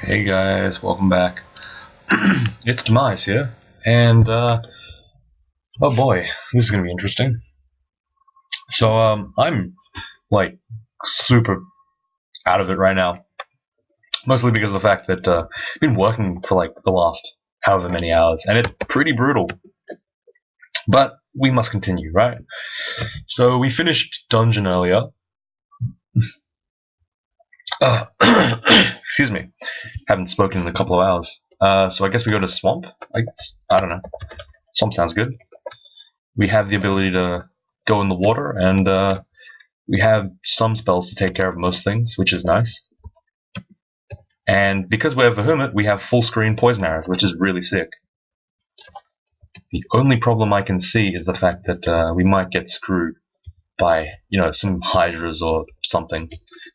Hey guys, welcome back. It's Demise here, and oh boy, this is gonna be interesting. So I'm like super out of it right now, mostly because of the fact that I've been working for like the last however many hours, and it's pretty brutal. But we must continue, right? So we finished dungeon earlier. Uh, excuse me, haven't spoken in a couple of hours. So I guess we go to swamp. I don't know. Swamp sounds good. We have the ability to go in the water, and we have some spells to take care of most things, which is nice. And because we're Vehumet, we have full screen poison arrows, which is really sick. The only problem I can see is the fact that we might get screwed by, some hydras or something.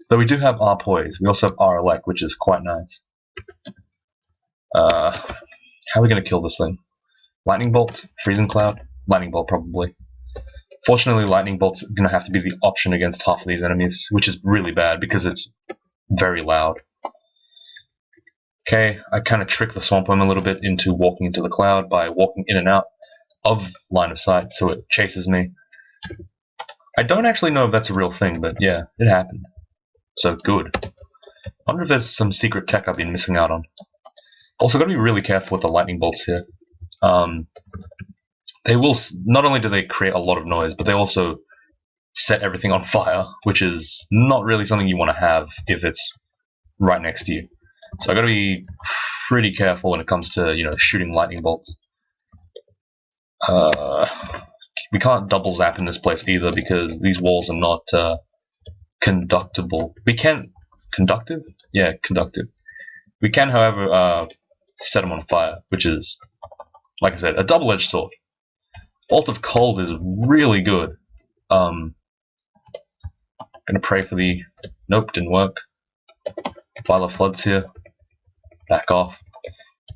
Though we do have our poise. We also have our elect, which is quite nice. How are we going to kill this thing? Lightning bolt? Freezing cloud? Lightning bolt, probably. Fortunately, lightning bolt's going to have to be the option against half of these enemies, which is really bad because it's very loud. Okay, I kind of trick the swamp worm a little bit into walking into the cloud by walking in and out of line of sight, so it chases me. I don't actually know if that's a real thing, but yeah, it happened. So good. I wonder if there's some secret tech I've been missing out on. Also, got to be really careful with the lightning bolts here. They will not only do they create a lot of noise, but they also set everything on fire, which is not really something you want to have if it's right next to you. So I got to be pretty careful when it comes to shooting lightning bolts. We can't double zap in this place either because these walls are not conductible. We can conductive? Yeah, conductive. We can, however, set them on fire, which is, like I said, a double-edged sword. Bolt of Cold is really good. Gonna pray for the... Nope, didn't work. Vial of Floods here. Back off.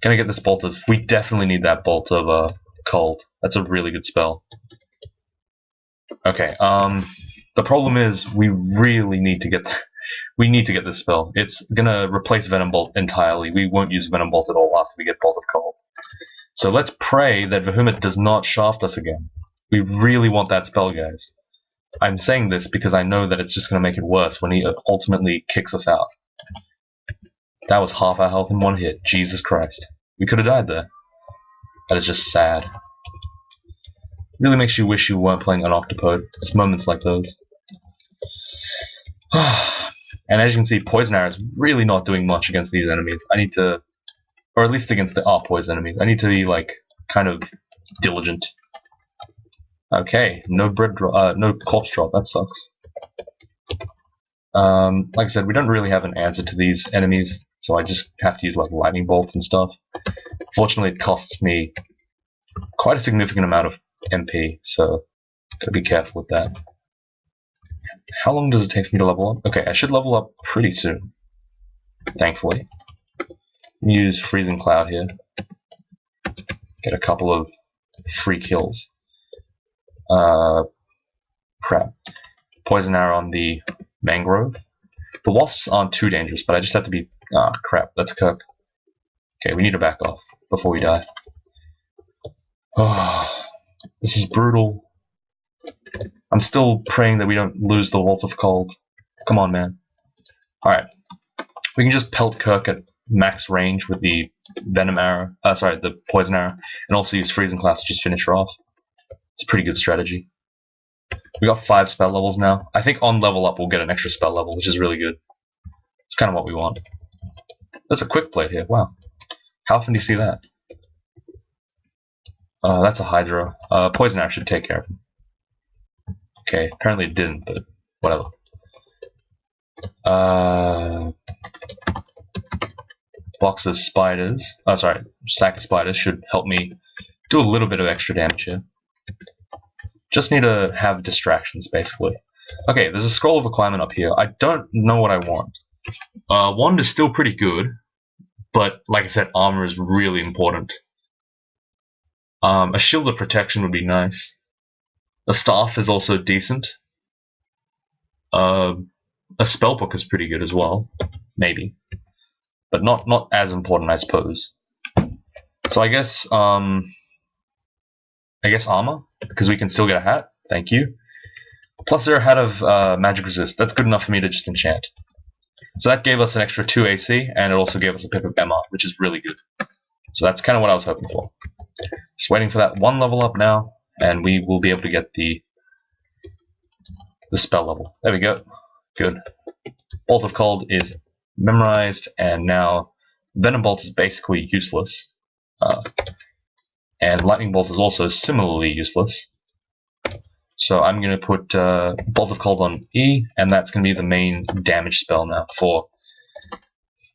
Gonna get this Bolt of... We definitely need that Bolt of Cold. That's a really good spell. Okay, the problem is we really need to get... We need to get this spell. It's gonna replace Venom Bolt entirely. We won't use Venom Bolt at all after we get Bolt of Cold. So let's pray that Vehumet does not shaft us again. We really want that spell, guys. I'm saying this because I know that it's just going to make it worse when he ultimately kicks us out. That was half our health in one hit. Jesus Christ. We could have died there. That is just sad. Really makes you wish you weren't playing an Octopode. It's moments like those. And as you can see, Poison Arrow is really not doing much against these enemies. I need to... Or at least against the poison enemies. I need to be, kind of diligent. Okay, no no corpse drop. That sucks. Like I said, we don't really have an answer to these enemies, so I just have to use, lightning bolts and stuff. Fortunately, it costs me quite a significant amount of MP, so gotta be careful with that. How long does it take for me to level up? Okay, I should level up pretty soon. Thankfully. Use Freezing Cloud here. Get a couple of free kills. Crap. Poison Arrow on the Mangrove. The Wasps aren't too dangerous, but I just have to be... crap. That's Kirk. Okay, we need to back off before we die. Oh, this is brutal. I'm still praying that we don't lose the Bolt of Cold. Come on, man. Alright. We can just pelt Kirk at max range with the Venom Arrow, the Poison Arrow, and also use Freezing Class to just finish her off. It's a pretty good strategy. We got 5 spell levels now. I think on level up we'll get an extra spell level, which is really good. It's kind of what we want. There's a quick plate here. Wow. How often do you see that? That's a Hydra. Poison Arrow should take care of him. Okay, apparently it didn't, but whatever. Box of spiders. Sack of spiders should help me do a little bit of extra damage here. Just need to have distractions, basically. Okay, there's a scroll of requirement up here. I don't know what I want. Wand is still pretty good, but like I said, armor is really important. A shield of protection would be nice. A staff is also decent. A spellbook is pretty good as well. Maybe. but not as important, I suppose. So I guess armor, because we can still get a hat. Thank you. Plus they're a hat of magic resist. That's good enough for me to just enchant. So that gave us an extra 2 AC, and it also gave us a pip of MR, which is really good. So that's kind of what I was hoping for. Just waiting for that 1 level up now, and we will be able to get the spell level. There we go. Good. Bolt of Cold is memorized, and now Venom Bolt is basically useless. And Lightning Bolt is also similarly useless. So I'm going to put Bolt of Cold on E, and that's going to be the main damage spell now, for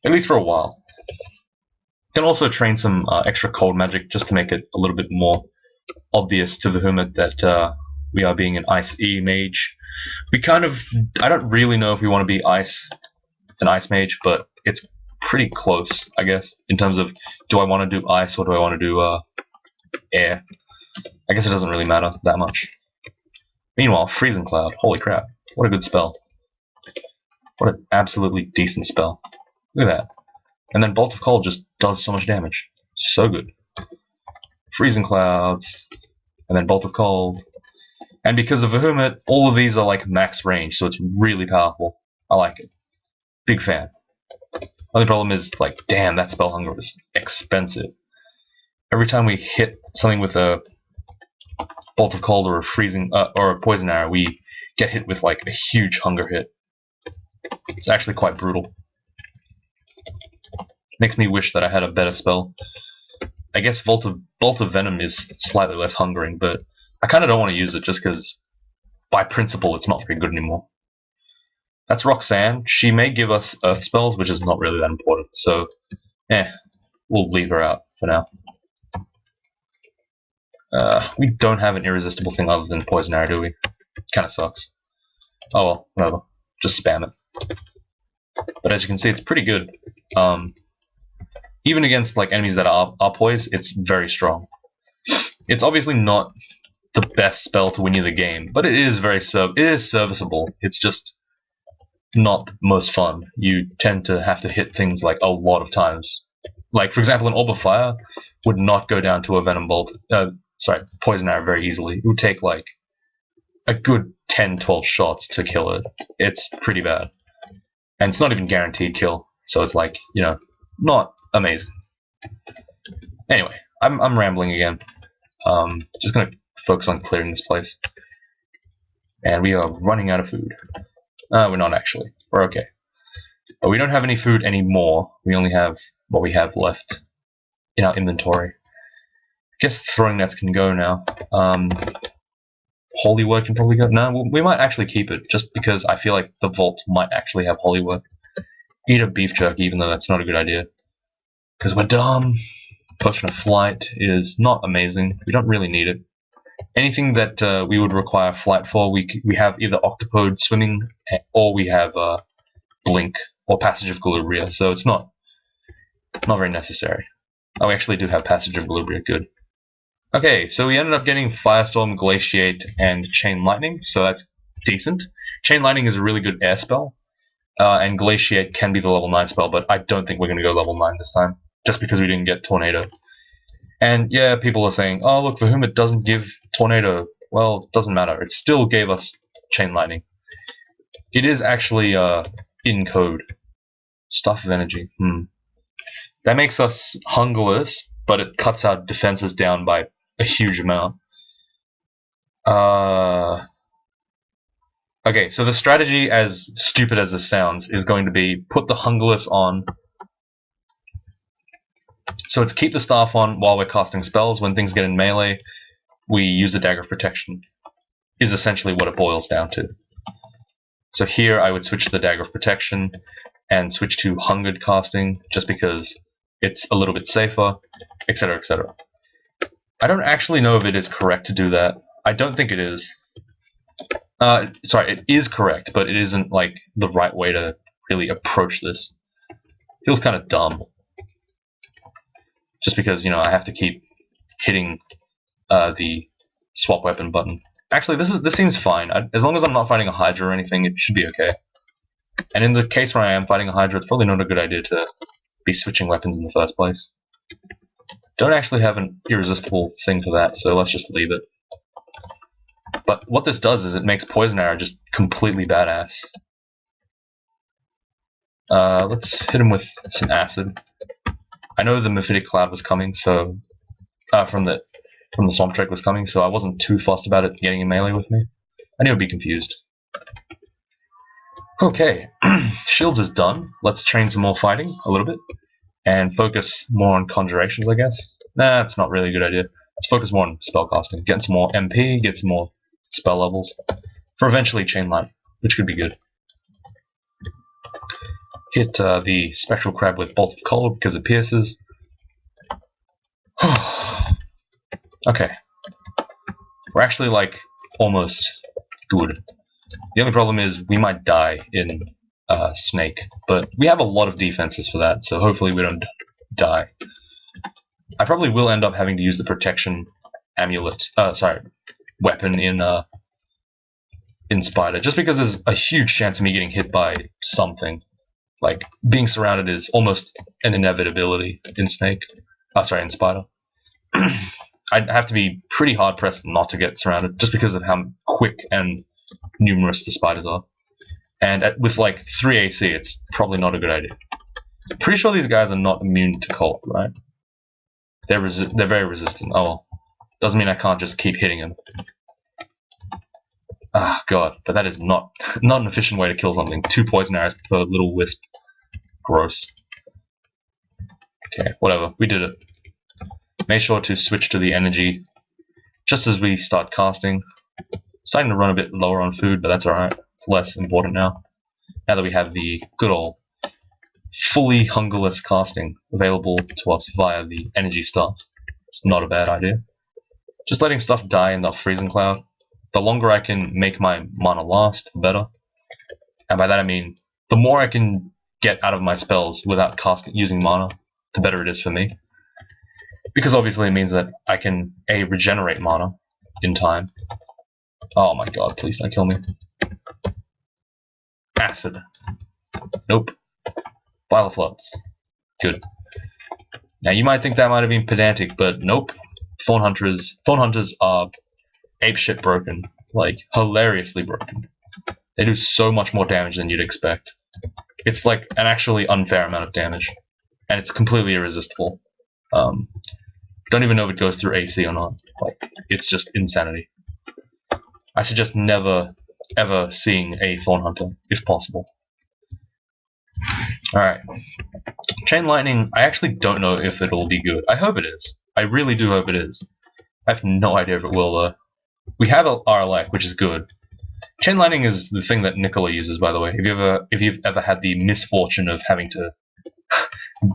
at least for a while. You can also train some extra cold magic just to make it a little bit more obvious to Vehumet that we are being an Ice E mage. I don't really know if we want to be an Ice mage, but it's pretty close, I guess, in terms of do I want to do Ice or do I want to do air. I guess it doesn't really matter that much. Meanwhile, Freezing Cloud, holy crap, what a good spell. What an absolutely decent spell. Look at that. And then Bolt of Cold just does so much damage. So good. Freezing Clouds, and then Bolt of Cold. And because of Vehumet, all of these are like max range, so it's really powerful. I like it. Big fan. Only problem is, like, damn, that spell hunger is expensive. Every time we hit something with a Bolt of Cold or a freezing or a poison arrow, we get hit with like a huge hunger hit. It's actually quite brutal. Makes me wish that I had a better spell. I guess Bolt of Venom is slightly less hungering, but I kind of don't want to use it just because, by principle, it's not very good anymore. That's Roxanne. She may give us Earth spells, which is not really that important, so we'll leave her out for now. We don't have an irresistible thing other than Poison Arrow, do we? Kind of sucks. Oh well, whatever. Just spam it. But as you can see, it's pretty good. Even against like enemies that are poised, it's very strong. It's obviously not the best spell to win you the game, but it is serviceable. It's just not the most fun. You tend to have to hit things like a lot of times. Like for example, an Orb of Fire would not go down to a Venom Bolt. Poison Arrow very easily. It would take like a good 10-12 shots to kill it. It's pretty bad. And it's not even guaranteed kill, so it's like, you know, not amazing. Anyway, I'm rambling again. Just gonna focus on clearing this place. And we are running out of food. We're not actually. We're okay. But we don't have any food anymore. We only have what we have left in our inventory. I guess throwing nets can go now. Holy Word can probably go. No, we might actually keep it, just because I feel like the vault might actually have Holy Word. Eat a beef jerky, even though that's not a good idea. Because we're dumb. Potion of Flight is not amazing. We don't really need it. Anything that we would require flight for, we have either Octopode swimming, or we have Blink, or Passage of Galubria, so it's not very necessary. Oh, we actually do have Passage of Galubria, good. Okay, so we ended up getting Firestorm, Glaciate, and Chain Lightning, so that's decent. Chain Lightning is a really good air spell, and Glaciate can be the level 9 spell, but I don't think we're going to go level 9 this time, just because we didn't get Tornado. And yeah, people are saying, oh look, Vehumet doesn't give Tornado. Well, it doesn't matter, it still gave us Chain Lightning. It is actually in code. Stuff of Energy, That makes us hungerless, but it cuts our defenses down by a huge amount. Okay, so the strategy, as stupid as this sounds, is going to be put the hungerless on. So it's keep the staff on while we're casting spells. When things get in melee, we use the Dagger of Protection, is essentially what it boils down to. So here I would switch to the Dagger of Protection and switch to Hungered casting, just because it's a little bit safer, etc., etc. I don't actually know if it is correct to do that. I don't think it is. Sorry, it is correct, but it isn't like the right way to really approach this. Feels kind of dumb. Just because, you know, I have to keep hitting the swap weapon button. Actually, this seems fine. As long as I'm not fighting a Hydra or anything, it should be okay. And in the case where I am fighting a Hydra, it's probably not a good idea to be switching weapons in the first place. Don't actually have an irresistible thing for that, so let's just leave it. But what this does is it makes Poison Arrow just completely badass. Let's hit him with some acid. I know the Mephitic Cloud was coming, so from the Swamp Drake was coming, so I wasn't too fussed about it getting in melee with me. I knew I'd be confused. Okay, Shields is done. Let's train some more fighting a little bit, and focus more on conjurations, I guess. Nah, that's not really a good idea. Let's focus more on spellcasting, get some more MP, get some more spell levels, for eventually Chain Light, which could be good. Hit the Spectral Crab with Bolt of Cold because it pierces. Okay. We're actually, like, almost good. The only problem is we might die in Snake, but we have a lot of defenses for that, so hopefully we don't die. I probably will end up having to use the Protection Amulet, weapon in Spider, just because there's a huge chance of me getting hit by something. Like, being surrounded is almost an inevitability in Snake. In Spider. I'd have to be pretty hard-pressed not to get surrounded, just because of how quick and numerous the spiders are. And with, like, 3 AC, it's probably not a good idea. Pretty sure these guys are not immune to cold, right? They're very resistant. Oh well. Doesn't mean I can't just keep hitting them. Ah, God. But that is not an efficient way to kill something. 2 poison arrows per little wisp. Gross. Okay, whatever. We did it. Make sure to switch to the energy just as we start casting. Starting to run a bit lower on food, but that's alright. It's less important now. Now that we have the good old fully hungerless casting available to us via the energy stuff. It's not a bad idea. Just letting stuff die in the freezing cloud. The longer I can make my mana last, the better. And by that I mean, the more I can get out of my spells without using mana, the better it is for me. Because obviously it means that I can regenerate mana in time. Oh my god, please don't kill me. Acid. Nope. Vial of Floods. Good. Now you might think that might have been pedantic, but nope. Thorn Hunters are apeshit broken. Like, hilariously broken. They do so much more damage than you'd expect. It's like an actually unfair amount of damage. And it's completely irresistible. Don't even know if it goes through AC or not. Like, it's just insanity. I suggest never, ever seeing a Thorn Hunter, if possible. Alright. Chain Lightning, I actually don't know if it'll be good. I hope it is. I really do hope it is. I have no idea if it will, though. We have a RLX, which is good. Chain Lightning is the thing that Nicola uses, by the way. If you've ever had the misfortune of having to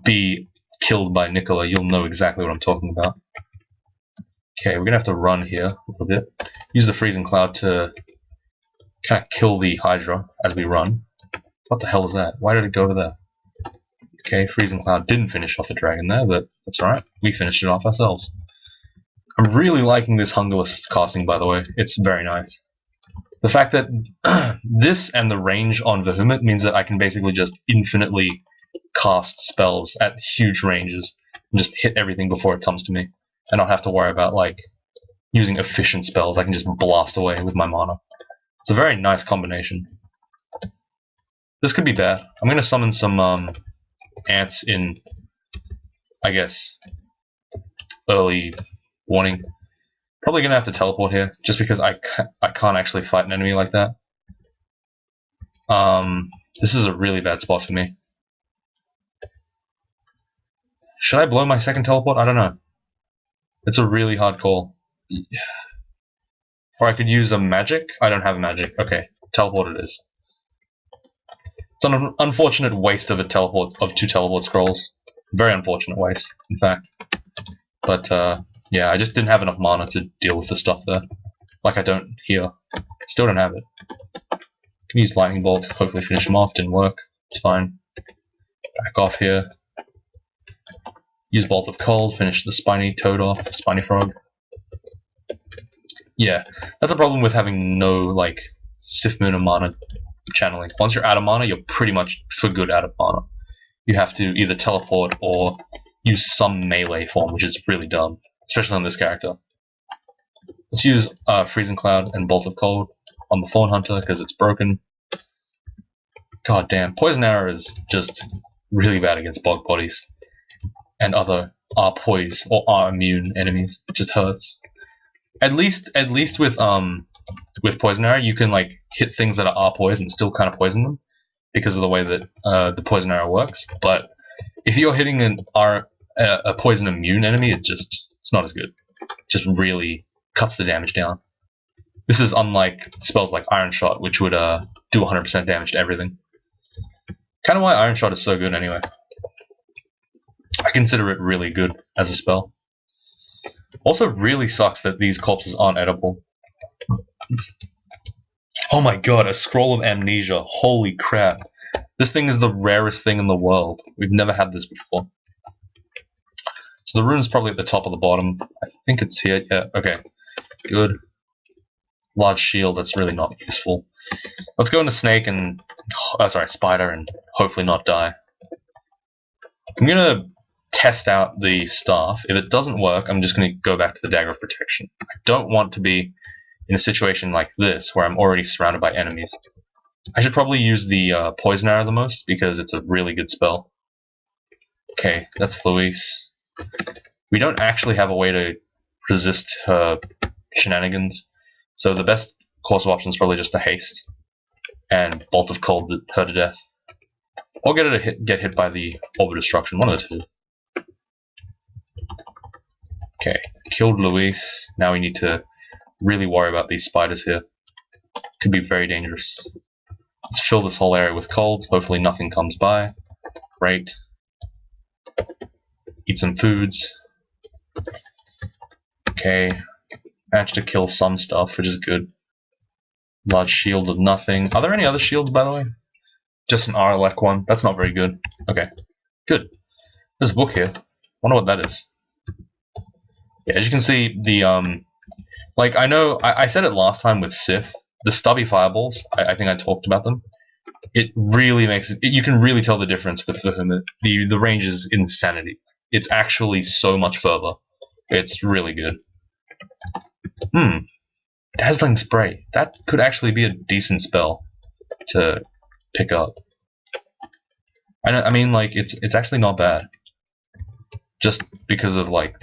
be killed by Nicola, you'll know exactly what I'm talking about. Okay, we're gonna have to run here a little bit. Use the Freezing Cloud to kind of kill the Hydra as we run. What the hell is that? Why did it go over there? Okay, Freezing Cloud didn't finish off the dragon there, but that's alright. We finished it off ourselves. I'm really liking this Hungerless casting, by the way. It's very nice. The fact that this and the range on Vehumet means that I can basically just infinitely cast spells at huge ranges and just hit everything before it comes to me, and not have to worry about like using efficient spells. I can just blast away with my mana. It's a very nice combination. This could be bad. I'm going to summon some ants in, I guess, early warning. Probably going to have to teleport here, just because I can't actually fight an enemy like that. This is a really bad spot for me. Should I blow my second teleport? I don't know. It's a really hard call. Or I could use a magic? I don't have a magic. Okay, teleport it is. It's an unfortunate waste of 2 teleport scrolls. Very unfortunate waste, in fact. But yeah, I just didn't have enough mana to deal with the stuff there. Like I don't here. Still don't have it. Can use Lightning Bolt, hopefully finish him off. Didn't work. It's fine. Back off here. Use Bolt of Cold, finish the Spiny Toad off, Spiny Frog. Yeah, that's a problem with having no, like, Sith Moon or mana channeling. Once you're out of mana, you're pretty much for good out of mana. you have to either teleport or use some melee form, which is really dumb, especially on this character. Let's use Freezing Cloud and Bolt of Cold on the Thorn Hunter because it's broken. God damn, Poison Arrow is just really bad against bog bodies and other R-poise or R-immune enemies. It just hurts. At least with Poison Arrow, you can like hit things that are R-poise and still kind of poison them because of the way that the Poison Arrow works. But if you're hitting a poison immune enemy, it's not as good. It just really cuts the damage down. This is unlike spells like Iron Shot, which would do 100% damage to everything. Kind of why Iron Shot is so good anyway. I consider it really good as a spell. Also really sucks that these corpses aren't edible. Oh my god, a Scroll of Amnesia. Holy crap. This thing is the rarest thing in the world. We've never had this before. So the rune's probably at the top or the bottom. I think it's here. Yeah, okay. Good. Large shield, that's really not useful. Let's go into Snake and... Spider and hopefully not die. I'm gonna test out the staff. If it doesn't work, I'm just gonna go back to the Dagger of Protection. I don't want to be in a situation like this where I'm already surrounded by enemies. I should probably use the Poison Arrow the most because it's a really good spell. Okay, that's Luis. We don't actually have a way to resist her shenanigans, so the best course of option is probably just to haste and Bolt of Cold her to death. Or get her to get hit by the Orb of Destruction, one of the two. Okay, killed Luis. Now we need to really worry about these spiders here. Could be very dangerous. Let's fill this whole area with cold. Hopefully nothing comes by. Great. Eat some foods. Okay. Managed to kill some stuff, which is good. Large shield of nothing. Are there any other shields, by the way? Just an Aralek one. That's not very good. Okay. Good. There's a book here. Wonder what that is. Yeah, as you can see, the like I know I said it last time with Sif. The stubby fireballs, I think I talked about them. It really makes it. You can really tell the difference with Vehumet. The range is insanity. It's actually so much further. It's really good. Dazzling Spray. That could actually be a decent spell to pick up. I mean, like it's actually not bad. Just because of like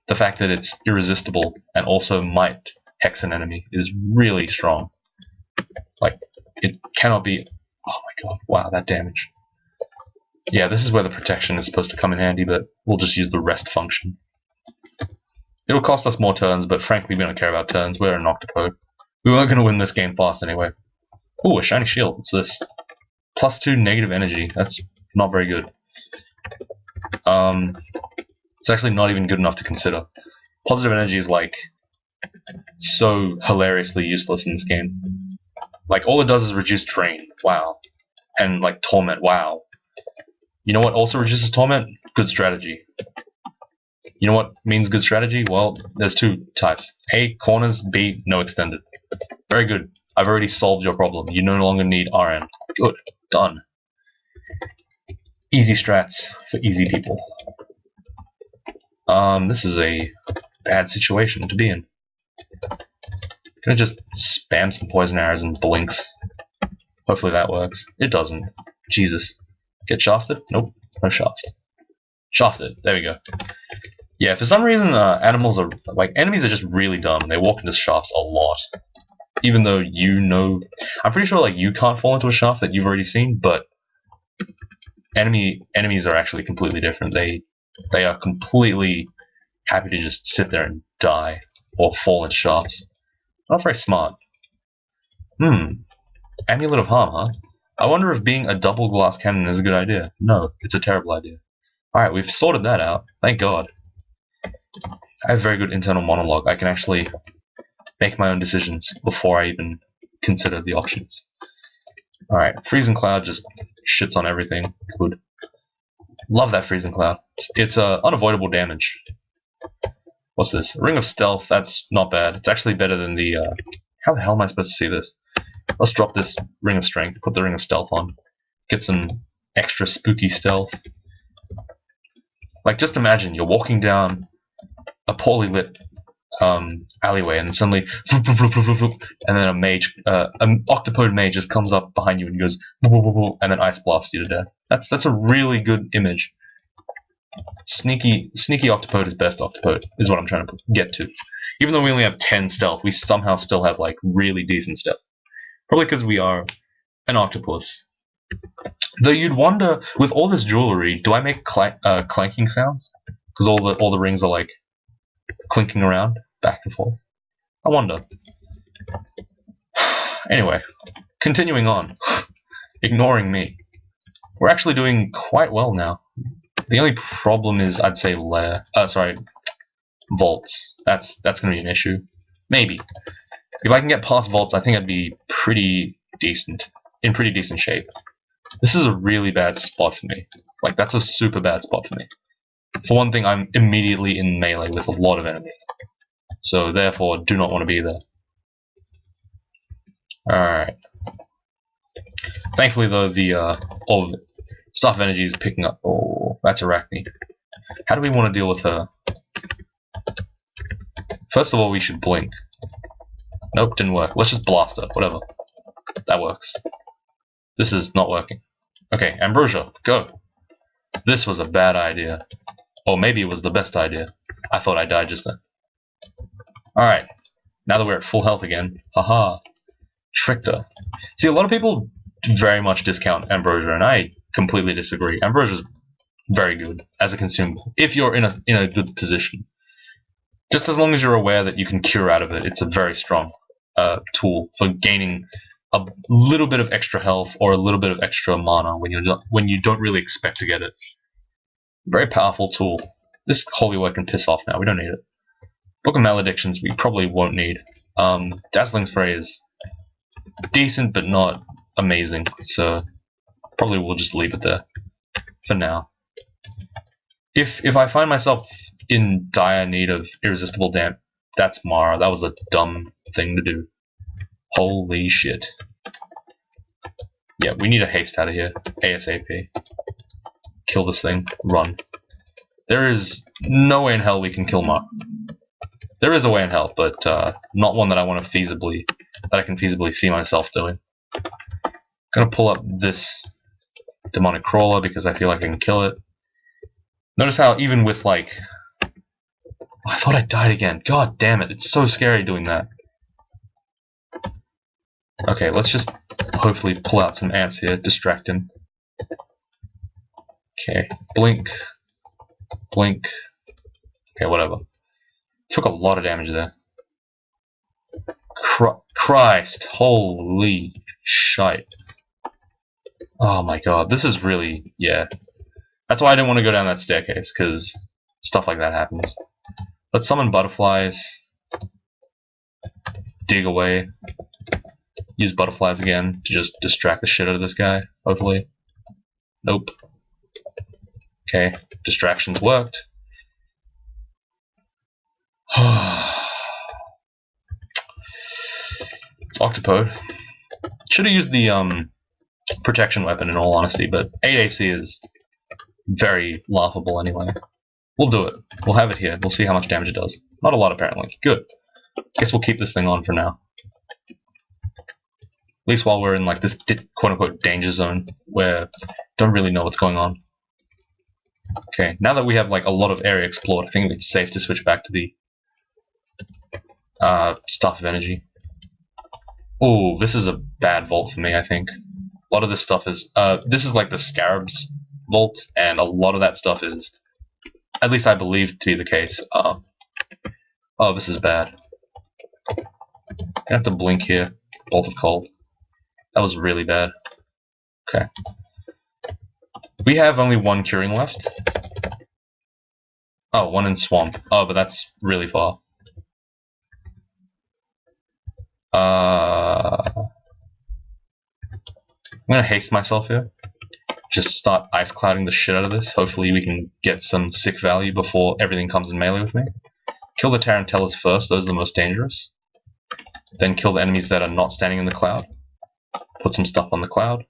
the fact that it's irresistible and also might hex an enemy is really strong. Like it cannot be. Oh my god! Wow, that damage. Yeah, this is where the protection is supposed to come in handy, but we'll just use the rest function. It'll cost us more turns, but frankly, we don't care about turns. We're an Octopode. We weren't going to win this game fast anyway. Ooh, a shiny shield. What's this? +2 negative energy. That's not very good. It's actually not even good enough to consider. Positive energy is like so hilariously useless in this game. Like all it does is reduce drain. Wow. And like torment. Wow. You know what also reduces torment? Good strategy. You know what means good strategy? Well, there's two types. A, corners. B, no extended. Very good. I've already solved your problem. You no longer need RN. Good. Done. Easy strats for easy people. This is a bad situation to be in. Gonna just spam some poison arrows and blinks. Hopefully that works. It doesn't. Jesus. Get shafted? Nope. No shaft. Shafted. There we go. Yeah, for some reason, enemies are just really dumb. They walk into shafts a lot. Even though you know... I'm pretty sure, like, you can't fall into a shaft that you've already seen, but... Enemies are actually completely different. They are completely happy to just sit there and die. Or fall in shafts. Not very smart. Amulet of Harm, huh? I wonder if being a double glass cannon is a good idea. No, it's a terrible idea. Alright, we've sorted that out. Thank God. I have very good internal monologue. I can actually make my own decisions before I even consider the options. Alright, Freezing Cloud just shits on everything. Good. Love that Freezing Cloud. It's unavoidable damage. What's this? Ring of Stealth, that's not bad. It's actually better than the... How the hell am I supposed to see this? Let's drop this Ring of Strength, put the Ring of Stealth on. Get some extra spooky stealth. Like, just imagine you're walking down a poorly lit alleyway, and suddenly, and then a mage, an Octopode mage just comes up behind you and goes, and then ice blasts you to death. That's a really good image. Sneaky Octopode is best Octopode, is what I'm trying to get to. Even though we only have 10 stealth, we somehow still have like really decent stealth. Probably because we are an octopus. Though you'd wonder, with all this jewelry, do I make clanking sounds? Because all the rings are like clinking around back and forth. I wonder. Anyway, continuing on. Ignoring me. We're actually doing quite well now. The only problem is, I'd say, vaults. That's going to be an issue. Maybe. If I can get past vaults, I think I'd be pretty decent. In pretty decent shape. This is a really bad spot for me. Like, that's a super bad spot for me. For one thing, I'm immediately in melee with a lot of enemies. So, therefore, do not want to be there. Alright. Thankfully, though, all of Staff of Energy is picking up. Oh, that's Arachne. How do we want to deal with her? First of all, we should blink. Nope, didn't work. Let's just blast her. Whatever. That works. This is not working. Okay, Ambrosia, go. This was a bad idea. Or maybe it was the best idea. I thought I died just then. Alright. Now that we're at full health again. Haha. Tricked her. See, a lot of people very much discount Ambrosia, and I completely disagree. Ambrosia's very good as a consumable. If you're in a good position. Just as long as you're aware that you can cure out of it, it's a very strong tool for gaining a little bit of extra health or a little bit of extra mana when you don't really expect to get it. Very powerful tool. This holy word can piss off now. We don't need it. Book of Maledictions we probably won't need. Dazzling Spray is decent but not amazing, so probably we'll just leave it there for now. If I find myself in dire need of Irresistible Damp, that's Mara. That was a dumb thing to do. Holy shit. Yeah, we need a haste out of here. ASAP. Kill this thing. Run. There is no way in hell we can kill Mara. There is a way in hell, but not one that I want to I can feasibly see myself doing. Gonna pull up this demonic crawler because I feel like I can kill it. Notice how even with like... I thought I died again. God damn it, it's so scary doing that. Okay, let's just hopefully pull out some ants here, distract him. Okay, blink. Blink. Okay, whatever. Took a lot of damage there. Christ, holy shite. Oh my god, this is really, yeah. That's why I didn't want to go down that staircase, because stuff like that happens. Let's summon butterflies. Dig away. Use butterflies again to just distract the shit out of this guy, hopefully. Nope. Okay, distractions worked. It's Octopode. Should have used the protection weapon in all honesty, but 8 AC is very laughable anyway. We'll do it. We'll have it here. We'll see how much damage it does. Not a lot apparently. Good. Guess we'll keep this thing on for now. At least while we're in like this quote-unquote danger zone where don't really know what's going on. Okay, now that we have like a lot of area explored, I think it's safe to switch back to the Staff of Energy. Oh, this is a bad vault for me, I think. A lot of this stuff is this is like the Scarab's vault, and a lot of that stuff is, at least I believe to be the case. Oh, this is bad. I have to blink here. Bolt of Cold. That was really bad. Okay. We have only one curing left. Oh, one in Swamp. Oh, but that's really far. I'm gonna haste myself here. Just start ice clouding the shit out of this. Hopefully we can get some sick value before everything comes in melee with me. Kill the Tarantellas first, those are the most dangerous. Then kill the enemies that are not standing in the cloud. Put some stuff on the cloud.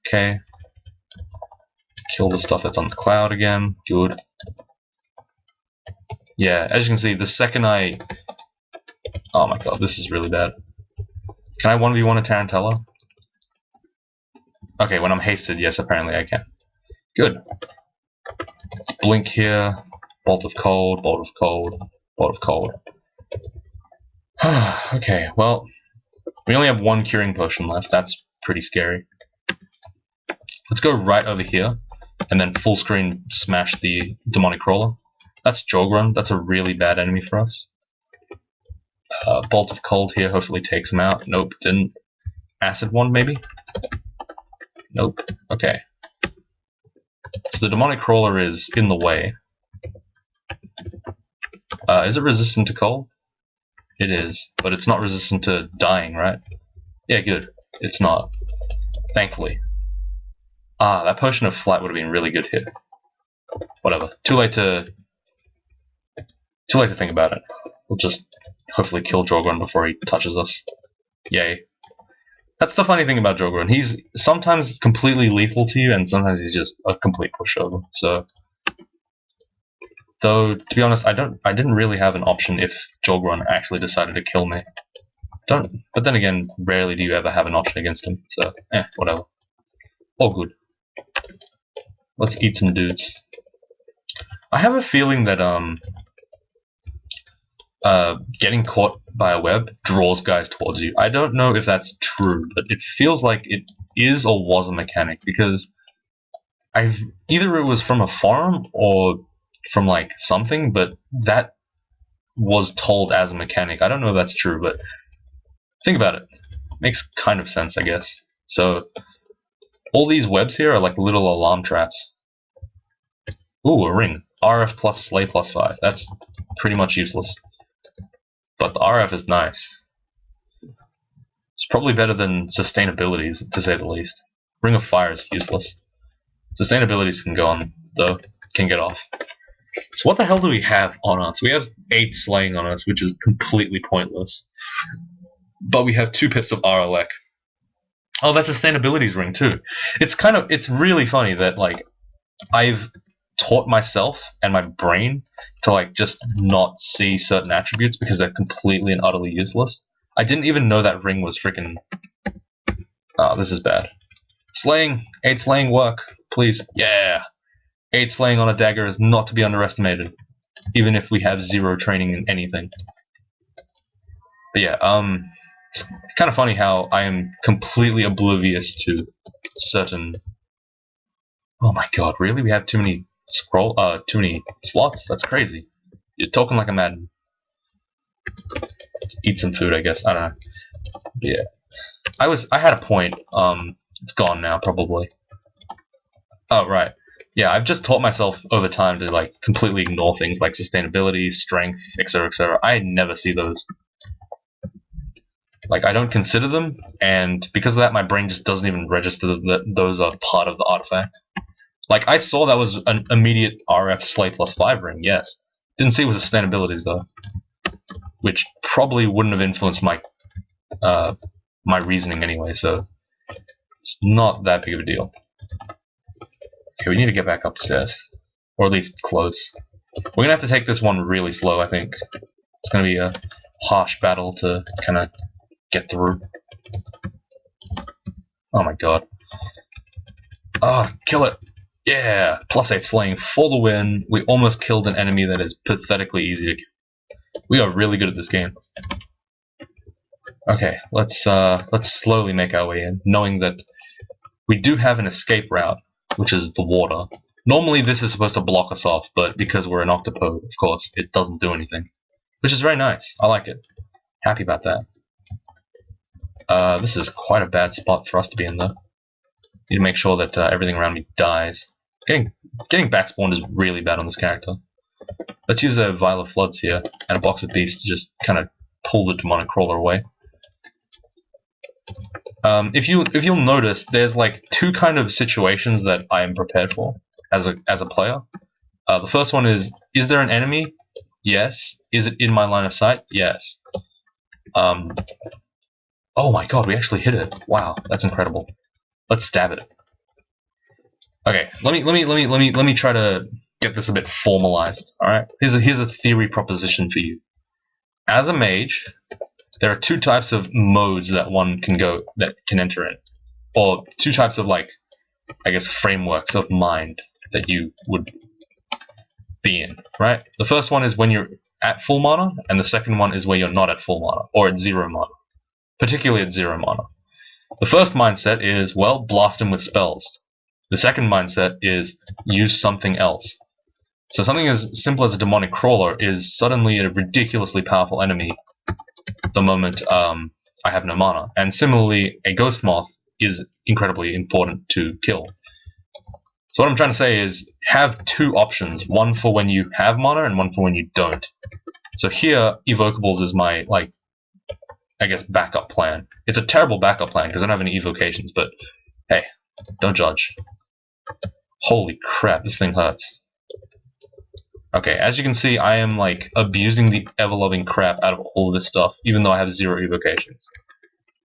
Okay. Kill the stuff that's on the cloud again. Good. Yeah, as you can see, the second I... Oh my god, this is really bad. Can I 1v1 a Tarantella? Okay, when I'm hasted, yes, apparently I can. Good. Let's blink here. Bolt of cold, bolt of cold, bolt of cold. Okay, well, we only have one curing potion left. That's pretty scary. Let's go right over here, and then full screen smash the demonic crawler. That's Jogrun. That's a really bad enemy for us. Bolt of cold here hopefully takes him out. Nope, didn't. Acid one maybe? Nope. Okay. So the demonic crawler is in the way. Is it resistant to cold? It is, but it's not resistant to dying, right? Yeah, good. It's not. Thankfully. Ah, that potion of flight would have been really good here. Whatever. Too late to think about it. We'll just hopefully kill Jogrun before he touches us. Yay. That's the funny thing about Jogrun. He's sometimes completely lethal to you, and sometimes he's just a complete pushover. So, though to be honest, I didn't really have an option if Jogrun actually decided to kill me. But then again, rarely do you ever have an option against him. So, whatever. All good. Let's eat some dudes. I have a feeling that getting caught by a web draws guys towards you. I don't know if that's true, but it feels like it is or was a mechanic, because either it was from a forum or from like something, but that was told as a mechanic. I don't know if that's true, but think about it. Makes kind of sense, I guess. So all these webs here are like little alarm traps. Ooh, a ring. RF plus Slay plus 5. That's pretty much useless. But the RF is nice. It's probably better than sustainabilities, to say the least. Ring of Fire is useless. Sustainabilities can go on, though. Can get off. So what the hell do we have on us? We have 8 slaying on us, which is completely pointless. But we have 2 pips of RLEC. Oh, that's sustainabilities ring too. It's really funny that like I've taught myself and my brain to like just not see certain attributes because they're completely and utterly useless. I didn't even know that ring was freaking... Oh, this is bad. Slaying! 8 slaying work, please. Yeah! 8 slaying on a dagger is not to be underestimated, even if we have 0 training in anything. But yeah, it's kind of funny how I am completely oblivious to certain... Oh my god, really? We have too many too many slots? That's crazy. You're talking like a madman. Let's eat some food, I guess. I don't know. But yeah. I had a point. It's gone now, probably. Oh, right. Yeah, I've just taught myself over time to like completely ignore things like sustainability, strength, etc., etc. I never see those. Like, I don't consider them, and because of that, my brain just doesn't even register that those are part of the artifact. Like, I saw that was an immediate RF Slay plus 5 ring, yes. Didn't see it was sustainabilities, though. Which probably wouldn't have influenced my my reasoning anyway, so it's not that big of a deal. Okay, we need to get back upstairs. Or at least close. We're gonna have to take this one really slow, I think. It's gonna be a harsh battle to kind of get through. Oh my god. Ah, kill it! Yeah! Plus 8 slaying for the win. We almost killed an enemy that is pathetically easy to kill. We are really good at this game. Okay, let's slowly make our way in, knowing that we do have an escape route, which is the water. Normally this is supposed to block us off, but because we're an Octopode, of course, it doesn't do anything. Which is very nice. I like it. Happy about that. This is quite a bad spot for us to be in, though. Need to make sure that everything around me dies. Getting backspawned is really bad on this character. Let's use a Vial of Floods here and a Box of Beasts to just kind of pull the demonic crawler away. If you'll notice, there's like 2 kind of situations that I am prepared for as a player. The first one is there an enemy? Yes. Is it in my line of sight? Yes. Oh my god, we actually hit it. Wow, that's incredible. Let's stab it. Okay, let me try to get this a bit formalized. All right, here's a theory proposition for you. As a mage, there are two types of modes that one can enter in, or two types of, like, I guess, frameworks of mind that you would be in. Right. The first one is when you're at full mana, and the second one is where you're not at full mana or at 0 mana, particularly at 0 mana. The first mindset is, well, blast him with spells. The second mindset is use something else. So something as simple as a demonic crawler is suddenly a ridiculously powerful enemy the moment I have no mana. And similarly, a ghost moth is incredibly important to kill. So what I'm trying to say is have two options, one for when you have mana and one for when you don't. So here, Evocables is my, like, I guess, backup plan. It's a terrible backup plan because I don't have any evocations, but hey, don't judge. Holy crap, this thing hurts. Okay, as you can see, I am, like, abusing the ever-loving crap out of all this stuff, even though I have 0 evocations.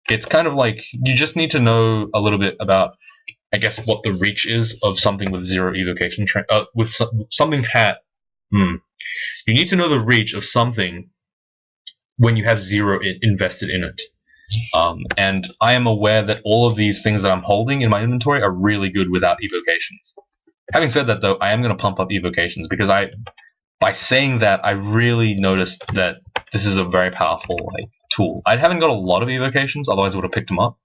It's kind of like, you just need to know a little bit about, I guess, what the reach is of something with 0 evocation. Something hat. You need to know the reach of something when you have 0 invested in it. And I am aware that all of these things that I'm holding in my inventory are really good without evocations. Having said that, though, I am going to pump up evocations because by saying that, I really noticed that this is a very powerful, like, tool. I haven't got a lot of evocations, otherwise I would have picked them up.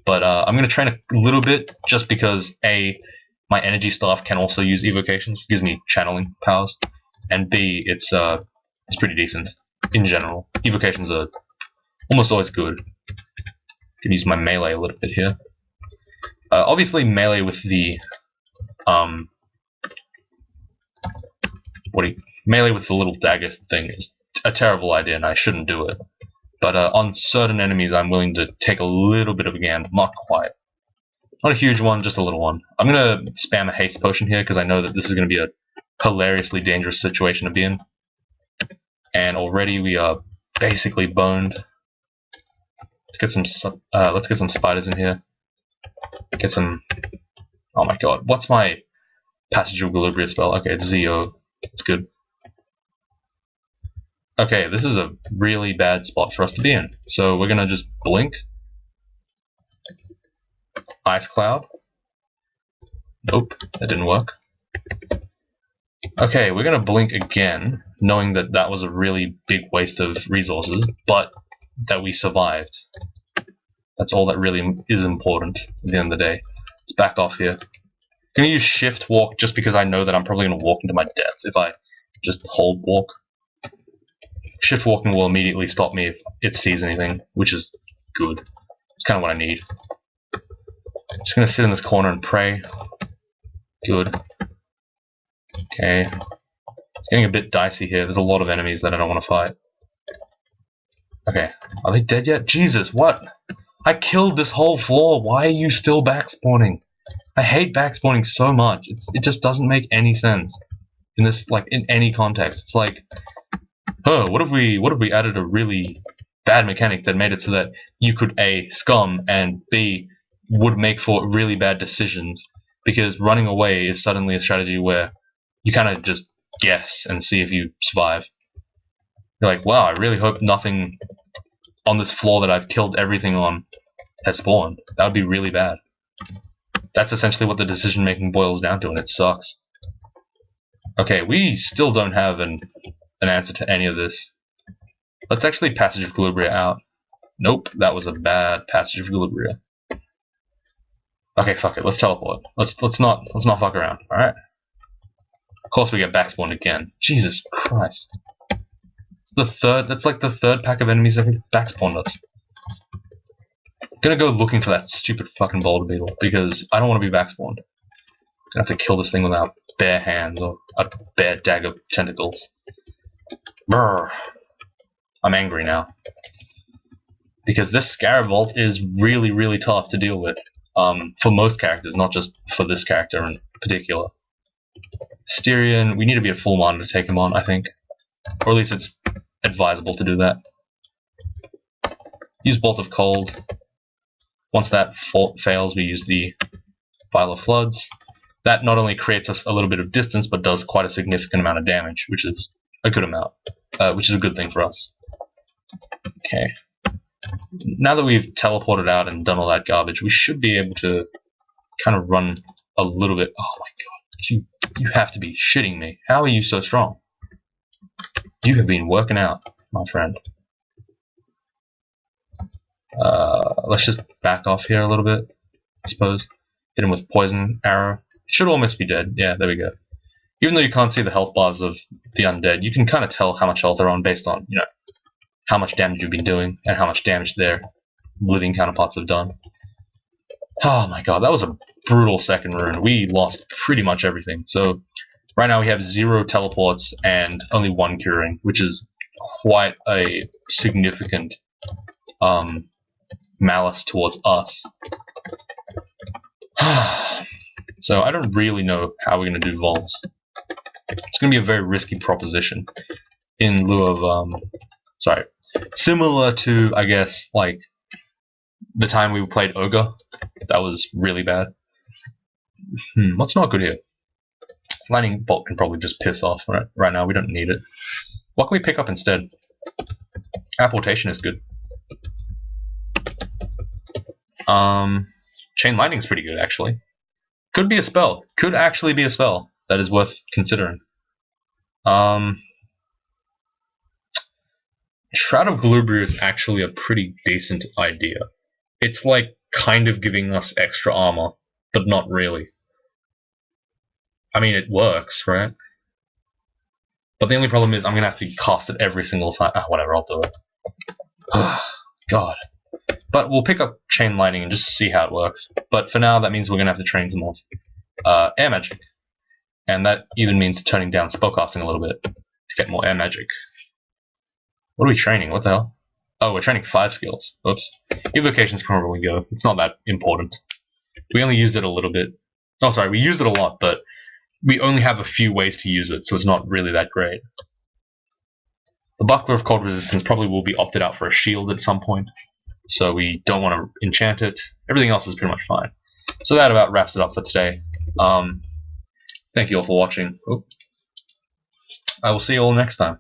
But I'm going to train a little bit just because, A, my energy staff can also use evocations. It gives me channeling powers. And B, it's pretty decent in general. Evocations are almost always good. Can use my melee a little bit here. Obviously, melee with the melee with the little dagger thing is a terrible idea, and I shouldn't do it. But on certain enemies, I'm willing to take a little bit of a gamble. Not quite. Not a huge one, just a little one. I'm going to spam a haste potion here because I know that this is going to be a hilariously dangerous situation to be in. And already we are basically boned. Let's get some spiders in here. Get some. Oh my god, what's my Passage of Galubria spell? Okay, it's ZO. It's good. Okay, this is a really bad spot for us to be in. So we're gonna just blink. Ice Cloud. Nope, that didn't work. Okay, we're gonna blink again, knowing that that was a really big waste of resources, but that we survived. That's all that really is important at the end of the day. Let's back off here. I'm gonna use shift walk just because I know that I'm probably gonna walk into my death if I just hold walk. Shift walking will immediately stop me if it sees anything, which is good. It's kind of what I need. Just gonna sit in this corner and pray. Good. Okay. It's getting a bit dicey here. There's a lot of enemies that I don't want to fight. Okay. Are they dead yet? Jesus, what? I killed this whole floor. Why are you still backspawning? I hate backspawning so much. It just doesn't make any sense in this, like, in any context. It's like, what if we added a really bad mechanic that made it so that you could A, scum, and B, would make for really bad decisions, because running away is suddenly a strategy where you kind of just guess and see if you survive. You're like, wow, I really hope nothing on this floor that I've killed everything on has spawned. That would be really bad. That's essentially what the decision making boils down to, and it sucks. Okay, we still don't have an answer to any of this. Let's actually Passage of Galubria out. Nope, that was a bad Passage of Galubria. Okay, fuck it. Let's teleport. Let's not fuck around. All right. Of course, we get backspawned again. Jesus Christ. It's the third. That's like the third pack of enemies that have backspawned us. I'm gonna go looking for that stupid fucking boulder beetle because I don't want to be backspawned. I'm gonna have to kill this thing without bare hands or a bare dagger tentacles. Brr. I'm angry now because this Scarab Vault is really, really tough to deal with. For most characters, not just for this character in particular. Styrian, we need to be at full mana to take him on, I think. Or at least it's advisable to do that. Use Bolt of Cold. Once that fails, we use the Vial of Floods. that not only creates us a little bit of distance, but does quite a significant amount of damage, which is a good amount, which is a good thing for us. Okay. Now that we've teleported out and done all that garbage, we should be able to kind of run a little bit. Oh my god, you have to be shitting me. How are you so strong? You have been working out, my friend. Let's just back off here a little bit, I suppose. Hit him with poison arrow. Should almost be dead. Yeah, there we go. Even though you can't see the health bars of the undead, you can kind of tell how much health they're on based on, you know, how much damage you've been doing and how much damage their living counterparts have done. Oh my god, that was a brutal second rune. We lost pretty much everything. So right now we have 0 teleports and only 1 curing, which is quite a significant malice towards us. So I don't really know how we're going to do vols. It's going to be a very risky proposition in lieu of, similar to, I guess, like, the time we played Ogre. That was really bad. What's not good here? Lightning Bolt can probably just piss off right now. We don't need it. What can we pick up instead? Apportation is good. Chain Lightning's pretty good, actually. Could be a spell. Could actually be a spell that is worth considering. Shroud of Glubri is actually a pretty decent idea. It's like kind of giving us extra armor, but not really. I mean, it works, right? But the only problem is I'm going to have to cast it every single time. Whatever, I'll do it. God. But we'll pick up Chain Lightning and just see how it works. But for now, that means we're going to have to train some more air magic. And that even means turning down spellcasting a little bit to get more air magic. What are we training? What the hell? Oh, we're training 5 skills. Oops. Evocation's can probably go. It's not that important. We only used it a little bit. Oh, sorry, we used it a lot, but we only have a few ways to use it, so it's not really that great. The Buckler of Cold Resistance probably will be opted out for a shield at some point, so we don't want to enchant it. Everything else is pretty much fine. So that about wraps it up for today. Thank you all for watching. I will see you all next time.